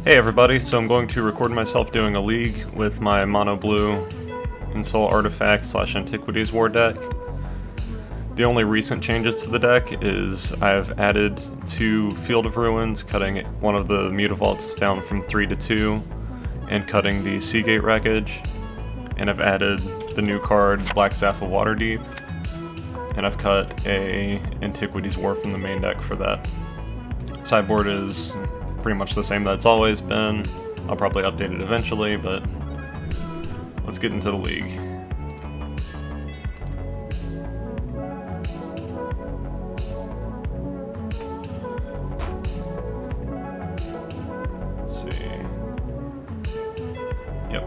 Hey everybody, so I'm going to record myself doing a league with my mono blue Ensoul artifact slash Antiquities war deck. The only recent changes to the deck is I've added 2 Field of Ruins, cutting one of the Mutavaults down from 3 to 2, and cutting the Seagate wreckage. And I've added the new card Black Staff of Waterdeep, and I've cut a Antiquities war from the main deck for that. Sideboard is pretty much the same that it's always been. I'll probably update it eventually, but let's get into the league. Let's see. Yep.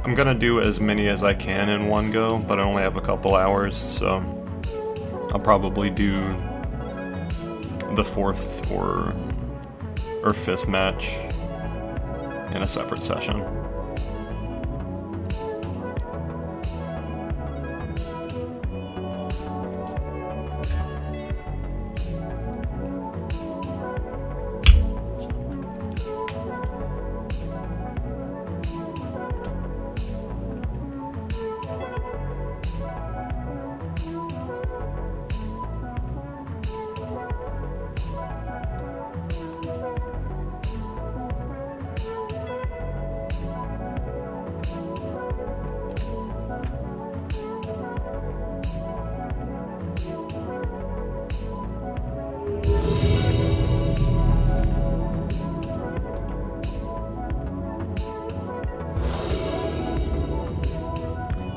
I'm gonna do as many as I can in one go, but I only have a couple hours, so I'll probably do the 4th or 5th match in a separate session.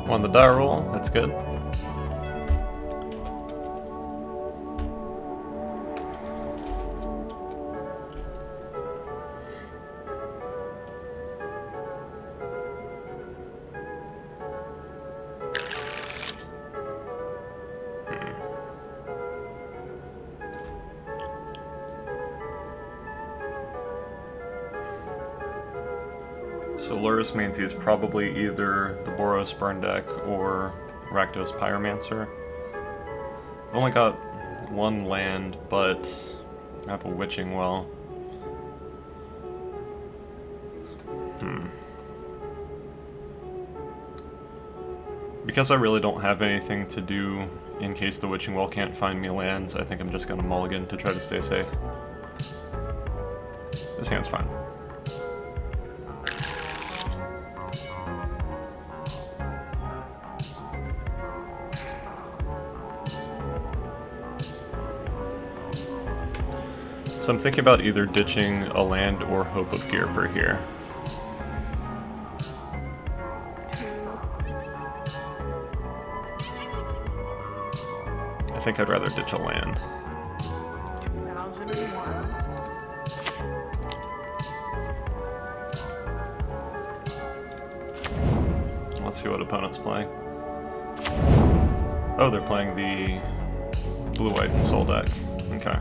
On the die roll, that's good. So Lurrus means he's probably either the Boros Burn deck or Rakdos Pyromancer. I've only got 1 land, but I have a Witching Well. Because I really don't have anything to do in case the Witching Well can't find me lands, I think I'm just gonna mulligan to try to stay safe. This hand's fine. So I'm thinking about either ditching a land or Hope of Gearper here. I think I'd rather ditch a land. 2001. Let's see what opponent's playing. Oh, they're playing the blue-white Ensoul deck. Okay.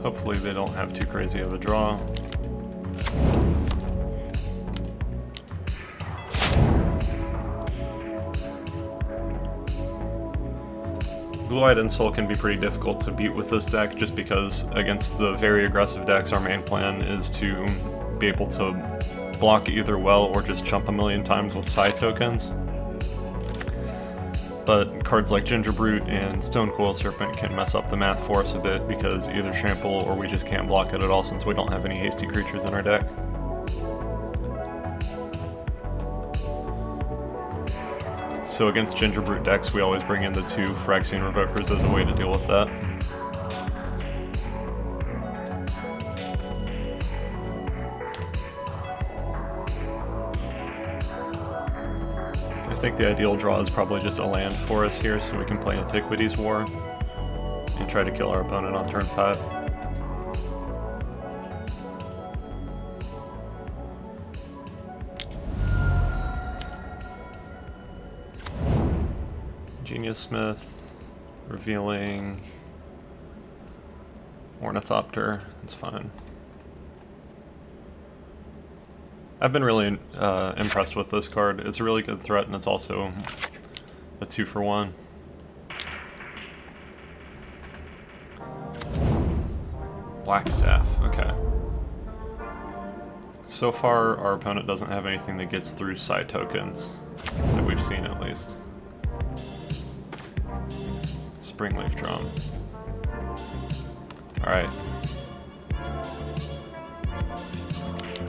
Hopefully they don't have too crazy of a draw. Blue-Eyed Ensoul can be pretty difficult to beat with this deck just because against the very aggressive decks our main plan is to be able to block either well or just jump a million times with Psi tokens. But cards like Gingerbrute and Stonecoil Serpent can mess up the math for us a bit because either trample or we just can't block it at all since we don't have any hasty creatures in our deck. So against Gingerbrute decks we always bring in the 2 Phyrexian Revokers as a way to deal with that. I think the ideal draw is probably just a land for us here so we can play Antiquities War and try to kill our opponent on turn 5. Genius Smith, revealing Ornithopter, that's fine. I've been really impressed with this card. It's a really good threat, and it's also a 2-for-1. Blackstaff, okay. So far, our opponent doesn't have anything that gets through side tokens, that we've seen at least. Springleaf Drum. Alright.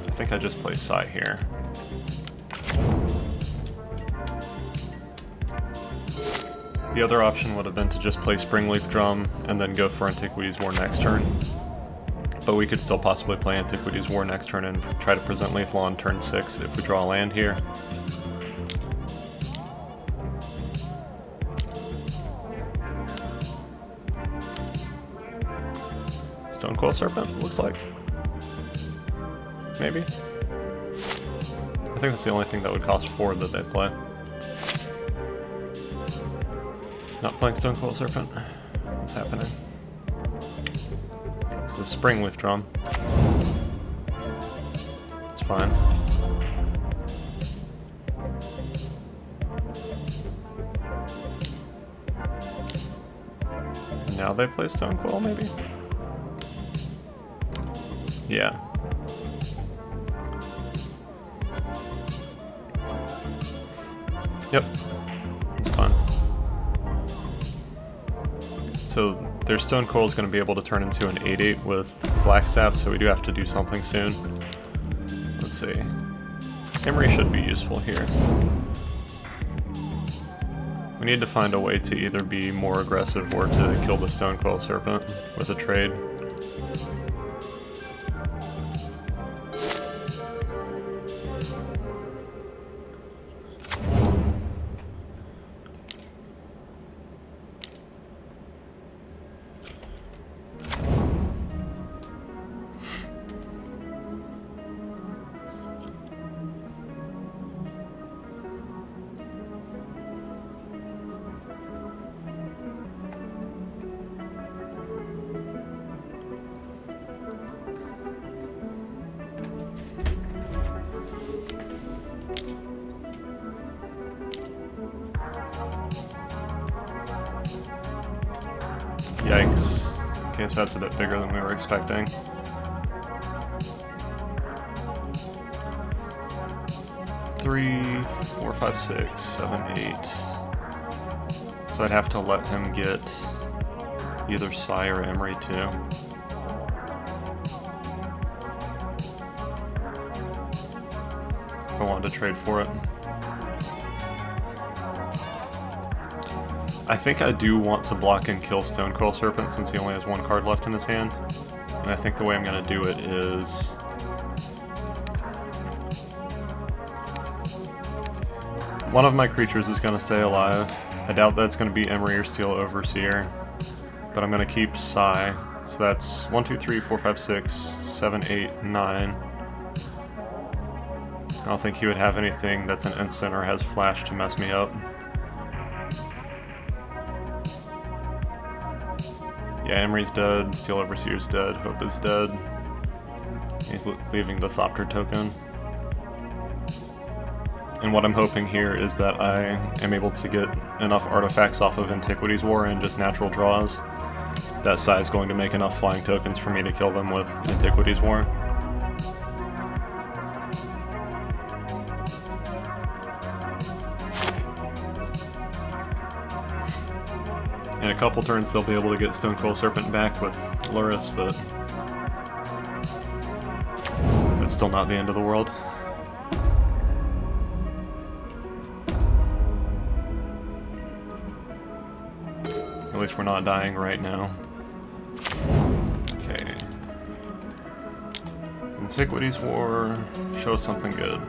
I think I just play Sai here. The other option would have been to just play Springleaf Drum and then go for Antiquities War next turn. But we could still possibly play Antiquities War next turn and try to present lethal on turn 6 if we draw a land here. Stonecoil Serpent, looks like. Maybe? I think that's the only thing that would cost 4 that they play. Not playing Stonecoil Serpent. What's happening? So Springleaf Drum. It's fine. Now they play Stonecoil, maybe? Yeah. Yep. It's fine. So their Stonecoil is going to be able to turn into an 8/8 with Blackstaff, so we do have to do something soon. Let's see. Emery should be useful here. We need to find a way to either be more aggressive or to kill the Stonecoil Serpent with a trade. Yikes. Okay, so that's a bit bigger than we were expecting. Three, 4, 5, 6, 7, 8. So I'd have to let him get either Sai or Emery too. If I wanted to trade for it. I think I do want to block and kill Stonecoil Serpent since he only has 1 card left in his hand. And I think the way I'm going to do it is... one of my creatures is going to stay alive. I doubt that's going to be Emery or Steel Overseer. But I'm going to keep Sai. So that's 1, 2, 3, 4, 5, 6, 7, 8, 9. I don't think he would have anything that's an instant or has flash to mess me up. Yeah, Emery's dead, Steel Overseer's dead, Hope is dead. He's leaving the Thopter token. And what I'm hoping here is that I am able to get enough artifacts off of Antiquities War and just natural draws. That Sai is going to make enough flying tokens for me to kill them with Antiquities War. In a couple turns they'll be able to get Stonecoil Serpent back with Luris, but that's still not the end of the world. At least we're not dying right now. Okay. Antiquities War, show us something good.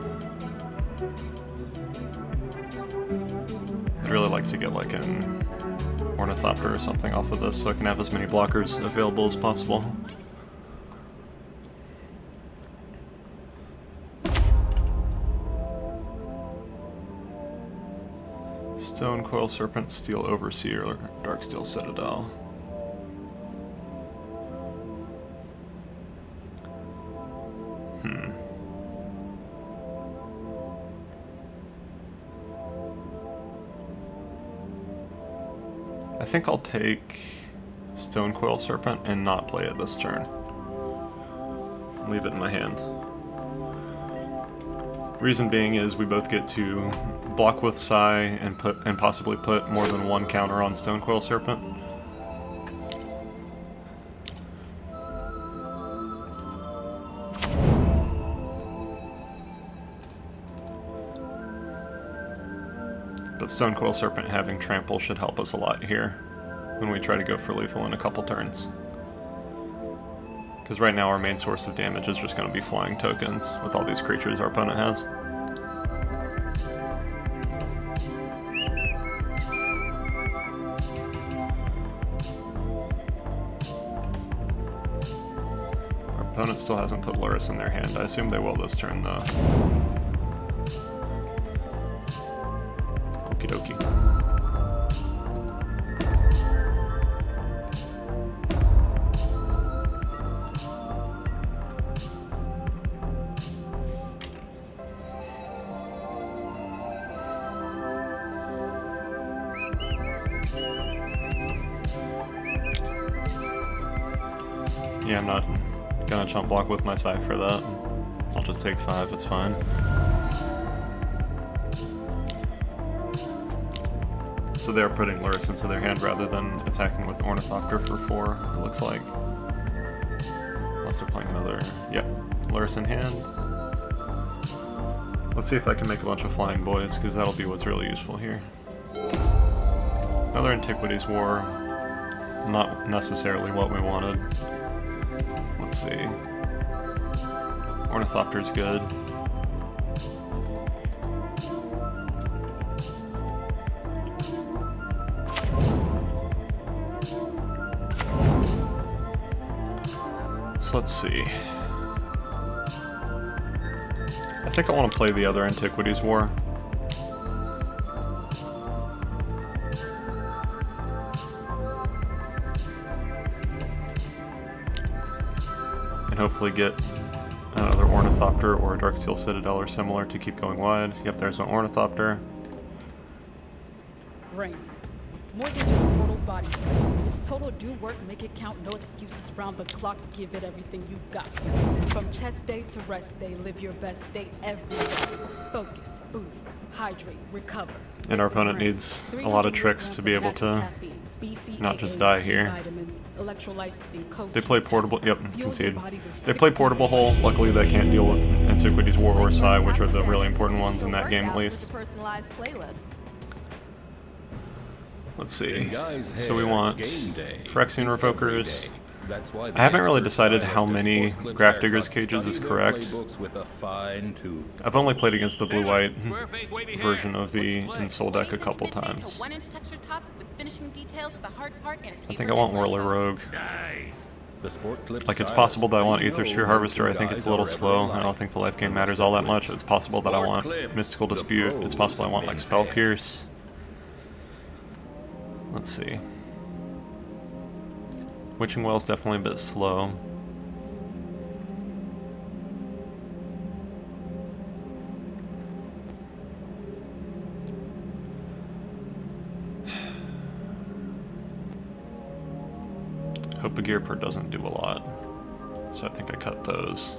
I'd really like to get like an Ornithopter or something off of this so I can have as many blockers available as possible. Stonecoil Serpent, Steel Overseer, Darksteel Citadel. I think I'll take Stonecoil Serpent and not play it this turn. Leave it in my hand. Reason being is we both get to block with Psy and possibly put more than one counter on Stonecoil Serpent. But Stonecoil Serpent having Trample should help us a lot here when we try to go for lethal in a couple turns. Because right now our main source of damage is just going to be flying tokens with all these creatures our opponent has. Our opponent still hasn't put Lurrus in their hand. I assume they will this turn though. Okie dokie. Yeah, I'm not gonna chump block with my Psy for that. I'll just take 5, it's fine. So they're putting Lurrus into their hand rather than attacking with Ornithopter for 4, it looks like. Unless they're playing another... Yep, Lurrus in hand. Let's see if I can make a bunch of flying boys, because that'll be what's really useful here. Another Antiquities War. Not necessarily what we wanted. Let's see. Ornithopter's good. So let's see. I think I want to play the other Antiquities War. And hopefully get another Ornithopter or a Darksteel Citadel or similar to keep going wide. Yep, there's an Ornithopter. Rain. More than just total body. It's total do work, make it count, no excuses round the clock, give it everything you got. From chest day to rest day, live your best day every day. Focus, boost, hydrate, recover. And our opponent needs a lot of tricks to be able to not just die here. They play portable, yep, concede. They play portable hole, luckily they can't deal with Antiquities War or Psy, which are the really important ones in that game at least. Let's see, so we want Phyrexian Revokers. I haven't really decided how many Grafdigger's Cages is correct. I've only played against the blue-white version of the Ensoul deck a couple times. I think I want Whirler Rogue. Like, it's possible that I want Aether Sphere Harvester. I think it's a little slow. I don't think the life gain matters all that much. It's possible that I want Mystical Dispute. It's possible I want, like, Spell Pierce. Let's see. Witching Well's definitely a bit slow. Hope of Gearper doesn't do a lot, so I think I cut those.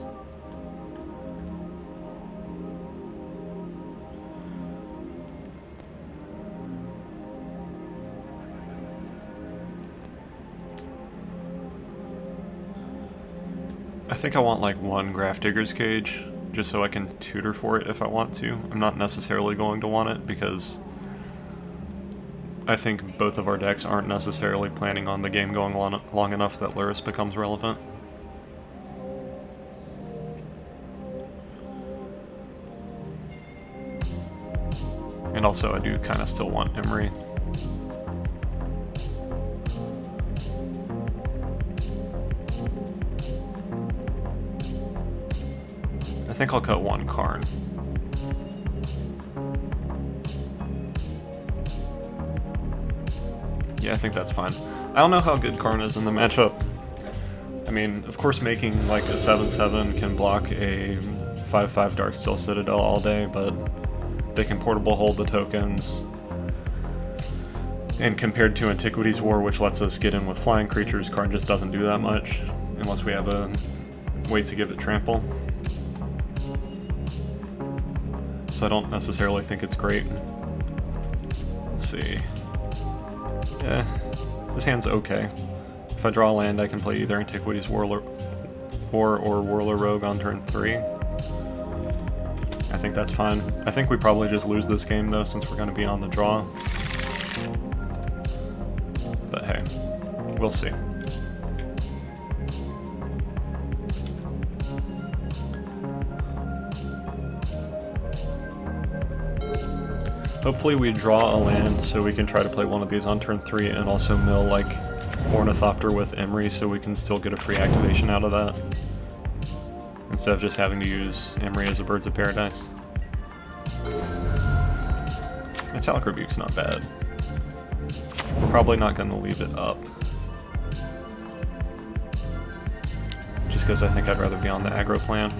I think I want like one Grafdigger's Cage, just so I can tutor for it if I want to. I'm not necessarily going to want it, because I think both of our decks aren't necessarily planning on the game going long enough that Lurrus becomes relevant. And also I do kind of still want Emery. I think I'll cut one Karn. Yeah, I think that's fine. I don't know how good Karn is in the matchup. I mean, of course making like a 7/7 can block a 5/5 Darksteel Citadel all day, but they can portable hold the tokens. And compared to Antiquities War, which lets us get in with flying creatures, Karn just doesn't do that much, unless we have a way to give it trample. So I don't necessarily think it's great. Let's see. Yeah, this hand's okay. If I draw a land, I can play either Antiquities War or Whirler Rogue on turn 3. I think that's fine. I think we probably just lose this game though, since we're going to be on the draw. But hey, we'll see. Hopefully we draw a land so we can try to play one of these on turn 3 and also mill like Ornithopter with Emery so we can still get a free activation out of that, instead of just having to use Emery as a Birds of Paradise. Metallic Rebuke's not bad. We're probably not going to leave it up, just because I think I'd rather be on the aggro plan.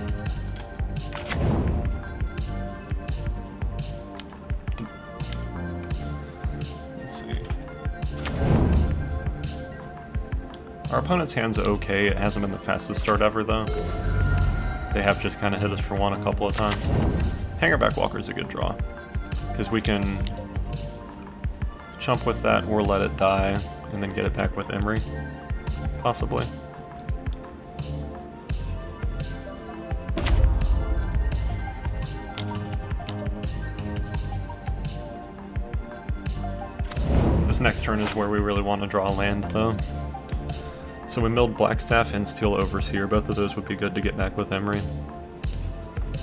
Let's see. Our opponent's hand's okay. It hasn't been the fastest start ever though. They have just kind of hit us for one a couple of times. Hangerback Walker's a good draw, because we can chump with that or let it die and then get it back with Emery, possibly. This next turn is where we really want to draw land though. So we milled Blackstaff and Steel Overseer. Both of those would be good to get back with Emery.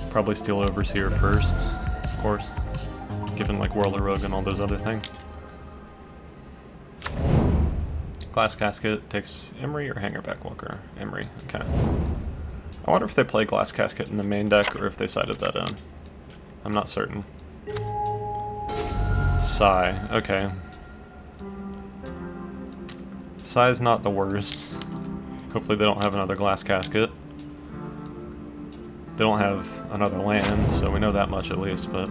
Probably Steel Overseer first, of course, given like Whirler Rogue and all those other things. Glass Casket takes Emery or Hangerback Walker? Emery, okay. I wonder if they play Glass Casket in the main deck or if they sided that in. I'm not certain. Sigh, okay. Sigh's not the worst. Hopefully they don't have another Glass Casket. They don't have another land, so we know that much at least, but...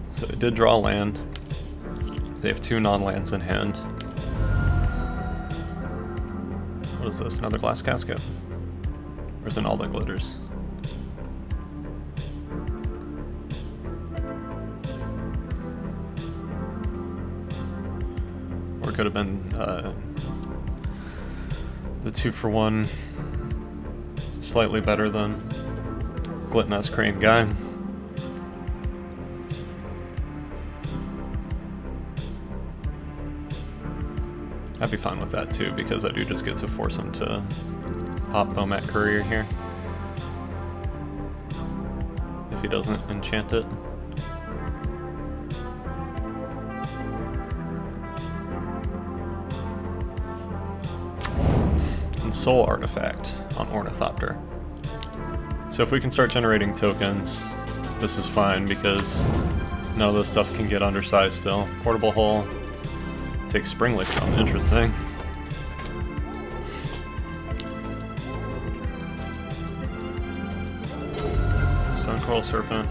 So they did draw a land. They have 2 non-lands in hand. What is this, another Glass Casket? Or is it all that glitters? Or it could have been the 2-for-1, slightly better than Glitness Crane guy. I'd be fine with that too, because I do just get to force him to pop Bomat Courier here if he doesn't enchant it. Ensoul Artifact on Ornithopter. So if we can start generating tokens, this is fine because none of this stuff can get undersized still. Portable Hull. Take Springleaf from, interesting. Stone Coral Serpent.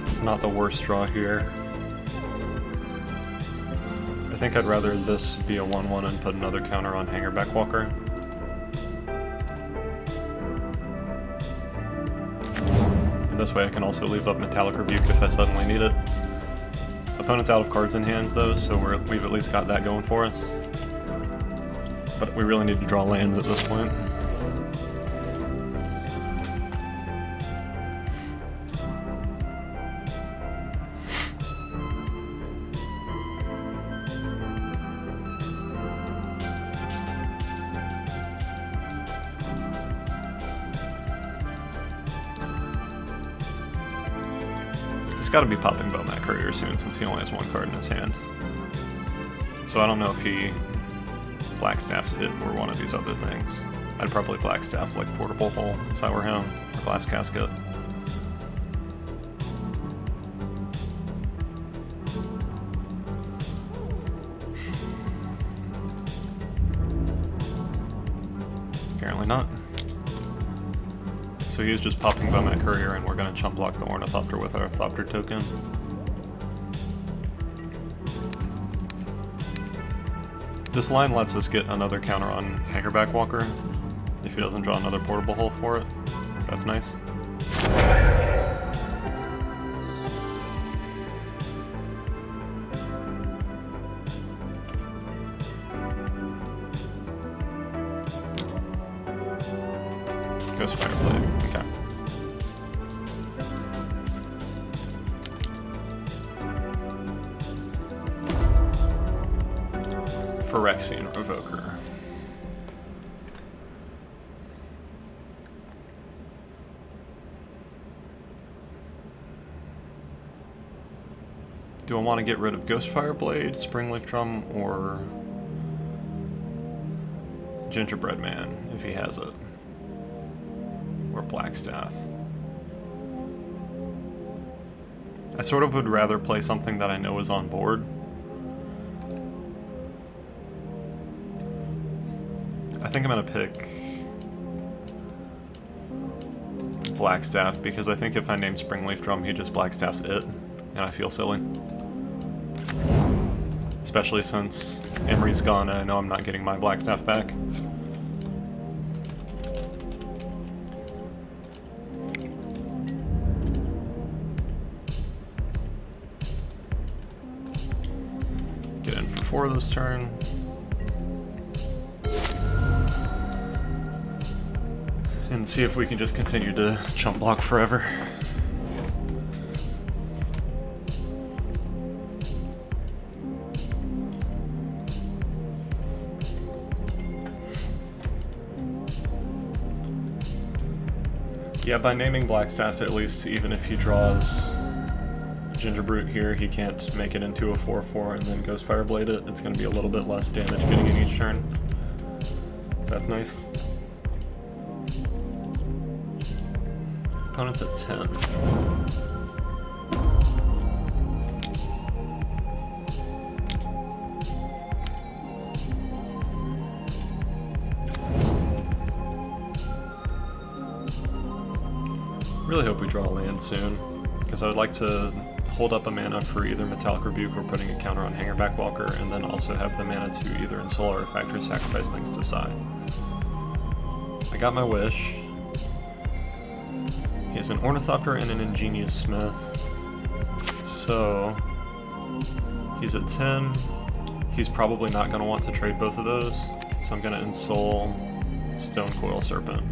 It's not the worst draw here. I think I'd rather this be a 1/1 and put another counter on Hangerback Walker. And this way I can also leave up Metallic Rebuke if I suddenly need it. Opponent's out of cards in hand though, so we've at least got that going for us. But we really need to draw lands at this point. He's got to be popping Bomat Courier soon since he only has 1 card in his hand. So I don't know if he Blackstaffs it or one of these other things. I'd probably Blackstaff like Portable Hull if I were him, or Glass Casket. Apparently not. So he's just popping by my courier, and we're going to chump block the Ornithopter with our Thopter token. This line lets us get another counter on Hangerback Walker if he doesn't draw another portable hole for it, so that's nice. Ghost Fireblade, okay. Phyrexian Revoker. Do I want to get rid of Ghost Fireblade, Springleaf Drum, or Gingerbread Man if he has it? Or Blackstaff? I sort of would rather play something that I know is on board. I think I'm gonna pick Blackstaff because I think if I name Springleaf Drum, he just Blackstaffs it, and I feel silly. Especially since Emery's gone and I know I'm not getting my Blackstaff back. Get in for 4 this turn. And see if we can just continue to chump block forever. Yeah, by naming Blackstaff, at least, even if he draws Gingerbrute here, he can't make it into a 4/4 and then Ghost Fireblade it. It's going to be a little bit less damage getting in each turn. So that's nice. Opponent's at 10. Really hope we draw a land soon, because I would like to hold up a mana for either Metallic Rebuke or putting a counter on Hangerback Walker, and then also have the mana to either Ensoul Artifact or sacrifice things to Sai. I got my wish. He has an Ornithopter and an Ingenious Smith, so he's at 10. He's probably not going to want to trade both of those, so I'm going to Ensoul Stone Coil Serpent.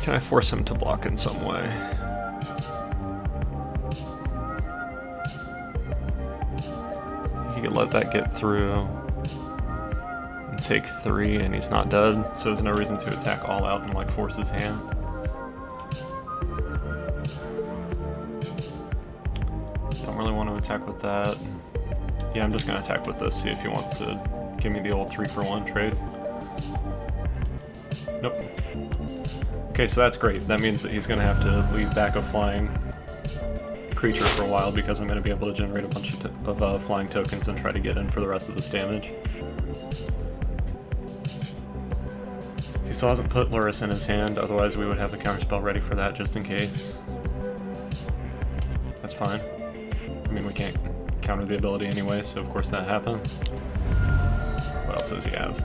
Can I force him to block in some way? He could let that get through and take 3 and he's not dead, so there's no reason to attack all out and like force his hand. Don't really want to attack with that. Yeah, I'm just going to attack with this, see if he wants to give me the old 3-for-1 trade. Nope. Okay, so that's great. That means that he's going to have to leave back a flying creature for a while because I'm going to be able to generate a bunch of flying tokens and try to get in for the rest of this damage. He still hasn't put Lurrus in his hand, otherwise we would have a counterspell ready for that just in case. That's fine. I mean, we can't counter the ability anyway, so of course that happens. What else does he have?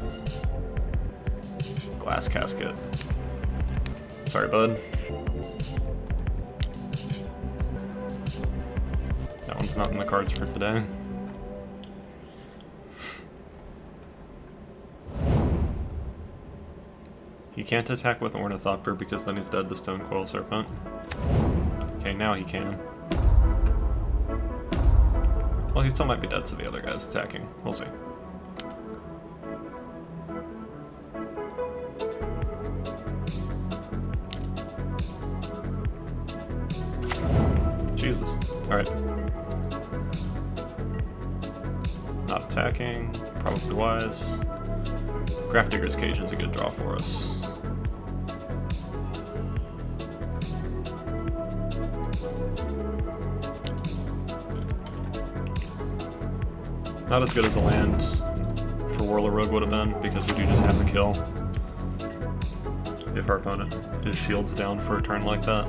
Glass Casket. Sorry, bud. That one's not in the cards for today. He can't attack with Ornithopter because then he's dead to Stone Coil Serpent. Okay, now he can. Well, he still might be dead to the other guys attacking. We'll see. Jesus. Alright. Not attacking. Probably wise. Grafdigger's Cage is a good draw for us. Not as good as a land for Whirler Rogue would have been, because we do just have the kill if our opponent is shields down for a turn like that.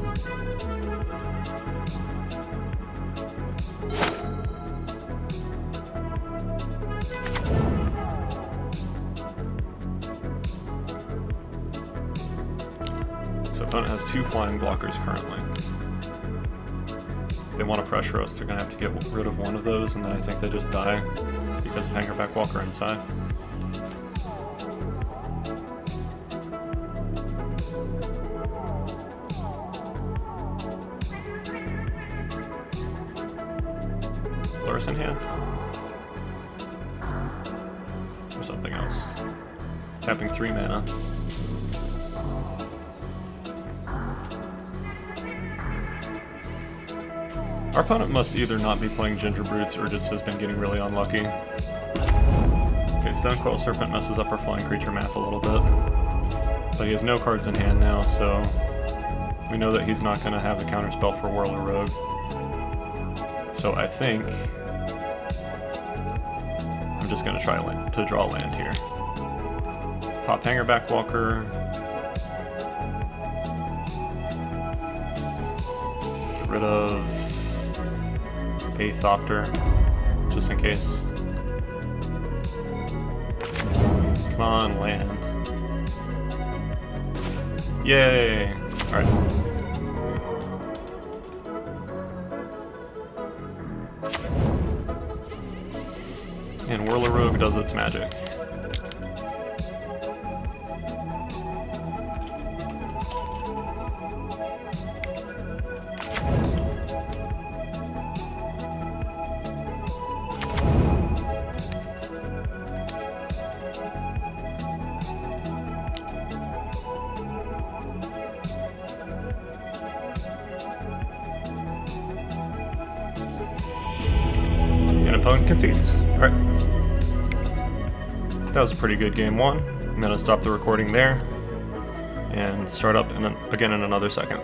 So opponent has 2 flying blockers currently. If they want to pressure us, they're going to have to get rid of one of those, and then I think they just die because of Hangerback Walker inside. Blur's in hand? Or something else. Tapping 3 mana. Our opponent must either not be playing Ginger Brutes or just has been getting really unlucky. Okay, Stonecoil Serpent messes up our flying creature math a little bit. But he has no cards in hand now, so we know that he's not going to have a counterspell for Whirler Rogue. So I think I'm just going to try to draw land here. Pop Hangerback Walker. Get rid of a Thopter, just in case. Come on, land. Yay! Alright. And Whirler Rogue does its magic. Opponent concedes. Alright. That was a pretty good game 1. I'm going to stop the recording there and start up again in another second.